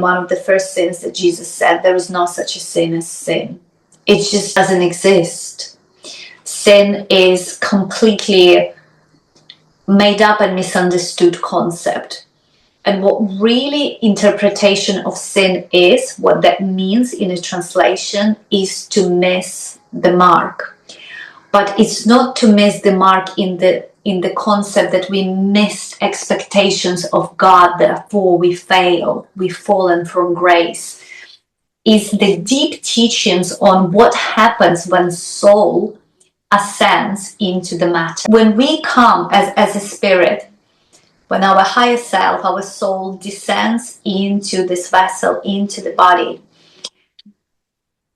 One of the first sins that Jesus said, there is no such a sin as sin. It just doesn't exist. Sin is completely made up and misunderstood concept. And what really interpretation of sin is, what that means in a translation, is to miss the mark. But it's not to miss the mark in the concept that we missed expectations of God, therefore we fail, we've fallen from grace. Is the deep teachings on what happens when soul ascends into the matter. When we come as a spirit, when our higher self, our soul descends into this vessel, into the body,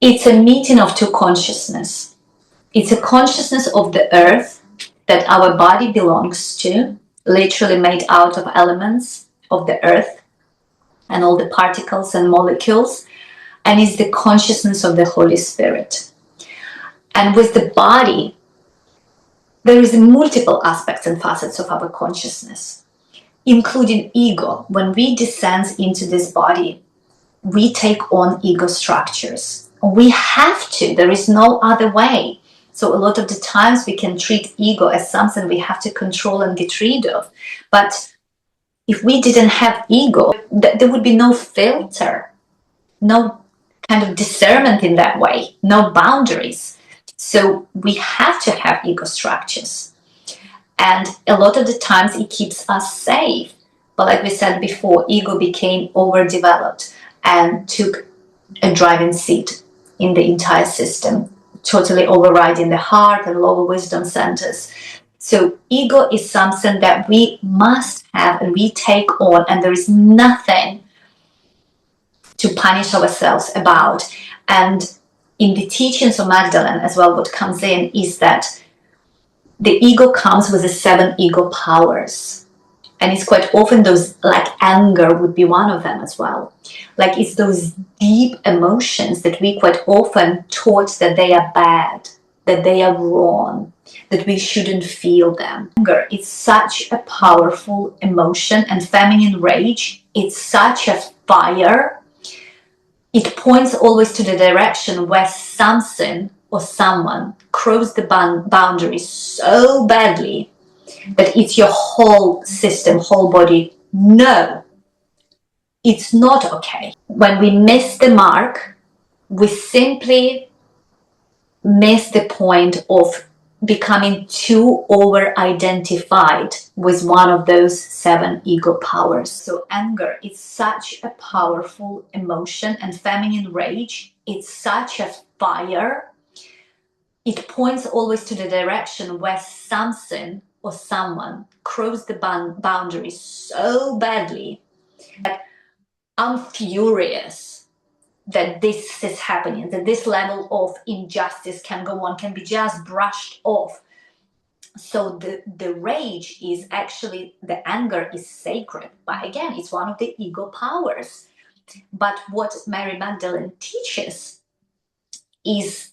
it's a meeting of two consciousness. It's a consciousness of the earth that our body belongs to, literally made out of elements of the earth and all the particles and molecules, and is the consciousness of the Holy Spirit. And with the body, there is multiple aspects and facets of our consciousness, including ego. When we descend into this body, we take on ego structures. We have to, there is no other way. So a lot of the times we can treat ego as something we have to control and get rid of. But if we didn't have ego, there would be no filter, no kind of discernment in that way, no boundaries. So we have to have ego structures. And a lot of the times it keeps us safe. But like we said before, ego became overdeveloped and took a driving seat in the entire system, totally overriding the heart and lower wisdom centers. So ego is something that we must have and we take on, and there is nothing to punish ourselves about. And in the teachings of Magdalene as well, what comes in is that the ego comes with the 7 ego powers. And it's quite often those, like anger would be one of them as well. Like it's those deep emotions that we quite often taught that they are bad, that they are wrong, that we shouldn't feel them. Anger, it's such a powerful emotion, and feminine rage, it's such a fire. It points always to the direction where something or someone crossed the boundary so badly that it's your whole system, whole body. No, it's not okay. When we miss the mark, we simply miss the point of becoming too over-identified with one of those 7 ego powers. So anger is such a powerful emotion, and feminine rage, it's such a fire. It points always to the direction where something or someone crossed the boundary so badly that I'm furious that this is happening, that this level of injustice can go on, can be just brushed off. So the rage is actually, the anger is sacred. But again, it's one of the ego powers. But what Mary Magdalene teaches is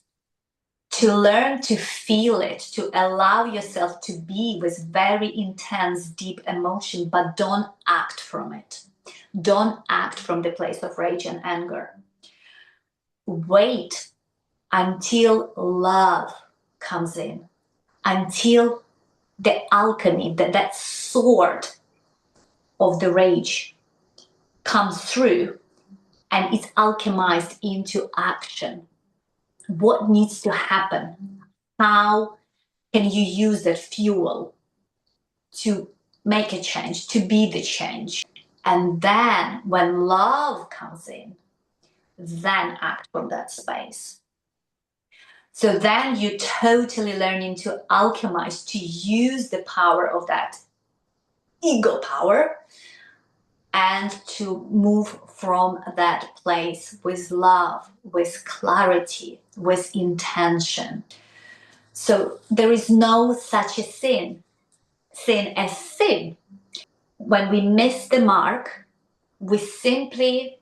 to learn to feel it, to allow yourself to be with very intense, deep emotion, but don't act from it. Don't act from the place of rage and anger. Wait until love comes in, until the alchemy, that sword of the rage comes through and it's alchemized into action. What needs to happen? How can you use that fuel to make a change, to be the change? And then when love comes in, then act from that space. So then you're totally learning to alchemize, to use the power of that ego power and to move from that place with love, with clarity, with intention. So there is no such a sin as sin. When we miss the mark, we simply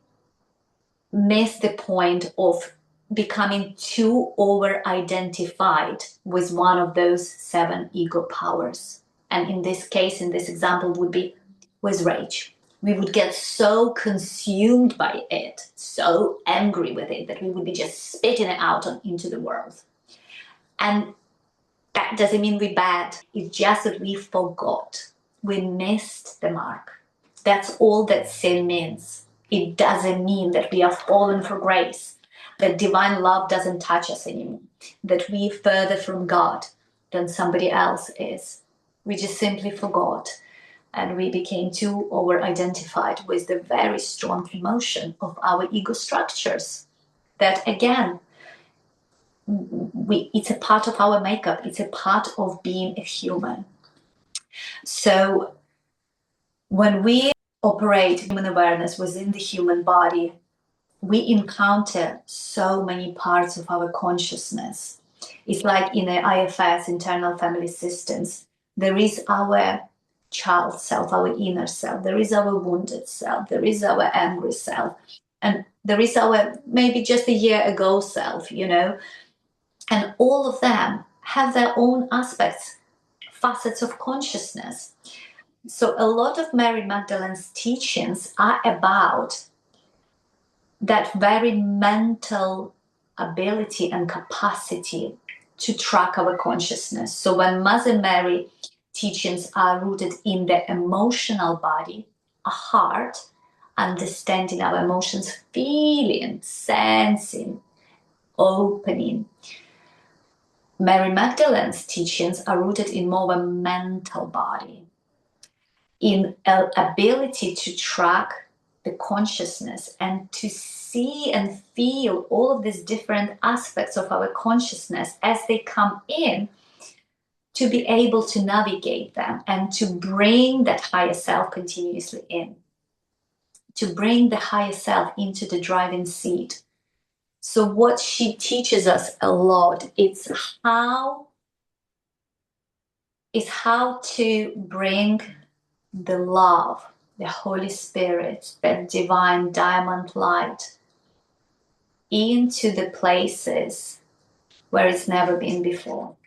miss the point of becoming too over-identified with one of those 7 ego powers. And in this case, in this example, would be with rage. we would get so consumed by it, so angry with it, that we would be just spitting it out into the world. And that doesn't mean we're bad. It's just that we forgot. We missed the mark. That's all that sin means. It doesn't mean that we are fallen for grace, that divine love doesn't touch us anymore, that we're further from God than somebody else is. We just simply forgot, and we became too over-identified with the very strong emotion of our ego structures. That, again, it's a part of our makeup. It's a part of being a human. So when we operate human awareness within the human body, we encounter so many parts of our consciousness. It's like in the IFS, internal family systems, there is our child self, our inner self, there is our wounded self, there is our angry self, and there is our maybe just a year ago self, you know, and all of them have their own aspects, facets of consciousness. So a lot of Mary Magdalene's teachings are about that very mental ability and capacity to track our consciousness. So when Mother Mary teachings are rooted in the emotional body, a heart, understanding our emotions, feeling, sensing, opening. Mary Magdalene's teachings are rooted in more of a mental body, in an ability to track the consciousness and to see and feel all of these different aspects of our consciousness as they come in, to be able to navigate them and to bring that higher self continuously in, to bring the higher self into the driving seat. So what she teaches us a lot, it's how to bring the love, the Holy Spirit, that divine diamond light into the places where it's never been before.